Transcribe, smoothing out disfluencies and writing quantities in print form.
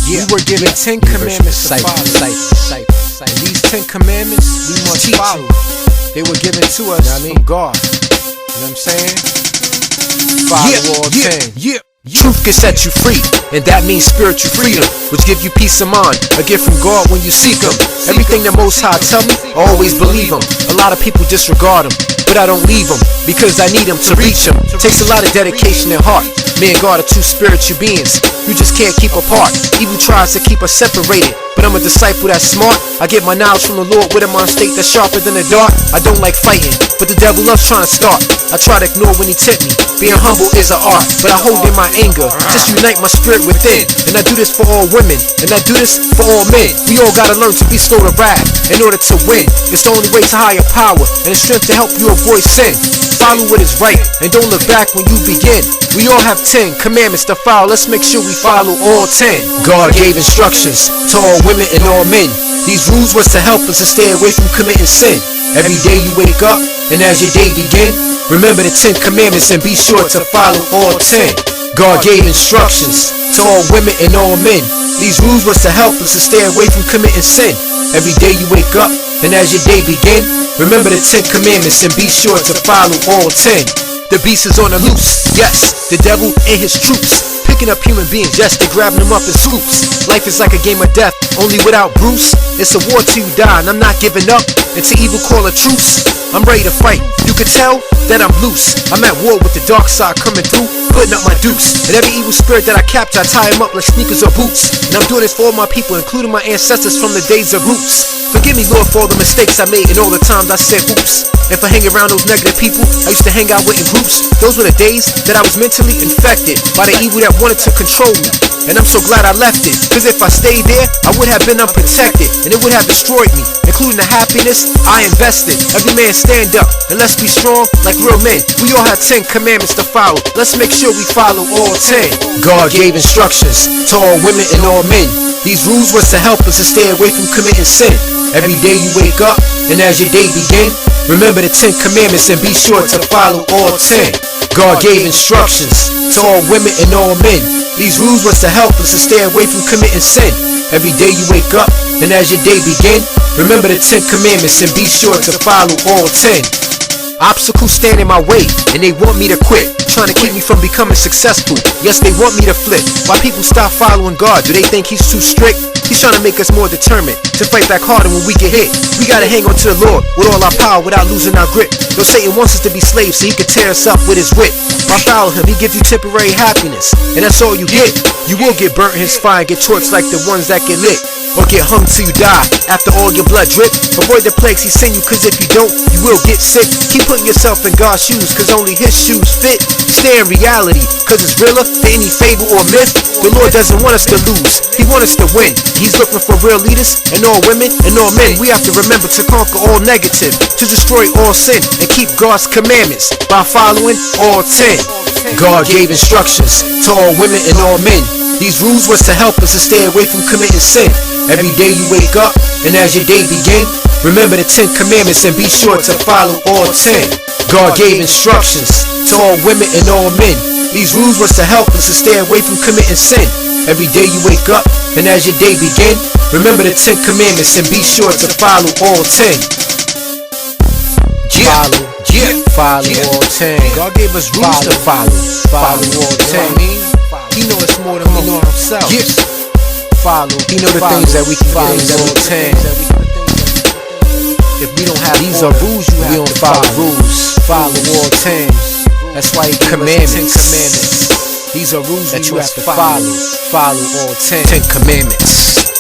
We were given 10 commandments to follow. And these 10 commandments we must follow. They were given to us from God. You know what I'm saying? Follow all 10. Truth can set you free, and that means spiritual freedom, which give you peace of mind, a gift from God when you seek Him. Everything the Most High tell me, I always believe Him. A lot of people disregard Him, but I don't leave Him, because I need Him to reach Him. Takes a lot of dedication and heart. Me and God are two spiritual beings you just can't keep apart. Evil tries to keep us separated, but I'm a disciple that's smart. I get my knowledge from the Lord with a mind state that's sharper than the dart. I don't like fighting, but the devil loves trying to start. I try to ignore when he tempt me. Being humble is an art, but I hold in my anger. Just unite my spirit within. And I do this for all women, and I do this for all men. We all gotta learn to be slow to wrath in order to win. It's the only way to higher power and the strength to help you avoid sin. Follow what is right and don't look back when you begin. We all have 10 commandments to follow. Let's make sure we follow all 10. God gave instructions to all women and all men. These rules was to help us to stay away from committing sin. Every day you wake up and as your day begin, remember the 10 commandments and be sure to follow all 10. God gave instructions to all women and all men. These rules was to help us to stay away from committing sin. Every day you wake up and as your day begin, remember the 10 commandments and be sure to follow all 10. The beast is on the loose, yes, the devil and his troops. Picking up human beings, yes, they grabbing them up in scoops. Life is like a game of death, only without Bruce. It's a war till you die, and I'm not giving up until evil call a truce. I'm ready to fight, you can tell that I'm loose. I'm at war with the dark side coming through, putting up my deuce. And every evil spirit that I capture, I tie him up like sneakers or boots. And I'm doing this for all my people, including my ancestors from the days of roots. Forgive me, Lord, for all the mistakes I made and all the times I said oops. And for hanging around those negative people I used to hang out with in groups. Those were the days that I was mentally infected by the evil that wanted to control me. And I'm so glad I left it, cause if I stayed there, I would have been unprotected, and it would have destroyed me, including the happiness I invested. Every man stand up, and let's be strong like real men. We all have 10 commandments to follow. Let's make sure we follow all 10. God gave instructions to all women and all men. These rules was to help us to stay away from committing sin. Every day you wake up, and as your day begin, remember the 10 commandments and be sure to follow all 10. God gave instructions to all women and all men. These rules was to help us to stay away from committing sin. Every day you wake up, and as your day begin, remember the 10 commandments and be sure to follow all 10. Obstacles stand in my way, and they want me to quit, trying to keep me from becoming successful. Yes, they want me to flip. Why people stop following God? Do they think He's too strict? He's trying to make us more determined to fight back harder when we get hit. We gotta hang on to the Lord with all our power without losing our grip. Though Satan wants us to be slaves so he can tear us up with his whip. By follow him, he gives you temporary happiness, and that's all you get. You will get burnt in his fire and get torched like the ones that get lit, or get hung till you die after all your blood drip. Avoid the plagues he send you, cause if you don't, you will get sick. Keep putting yourself in God's shoes, cause only his shoes fit. Stay in reality, cause it's realer than any fable or myth. The Lord doesn't want us to lose, he wants us to win. He's looking for real leaders, and all women and all men. We have to remember to conquer all negative, to destroy all sin, and keep God's commandments by following all 10. God gave instructions to all women and all men. These rules was to help us to stay away from committing sin. Every day you wake up, and as your day begin, remember the 10 commandments and be sure to follow all 10. God gave instructions to all women and all men. These rules was to help us to stay away from committing sin. Every day you wake up, and as your day begin, remember the 10 commandments and be sure to follow all 10. Follow all 10. God gave us rules to follow. Follow all 10. He knows it's more than we know himself. Follow. He know the things that we can follow all 10. If we don't have these are rules, we don't follow rules. Follow all 10. That's why he commandments. These are rules that you have to follow. Follow all 10 commandments.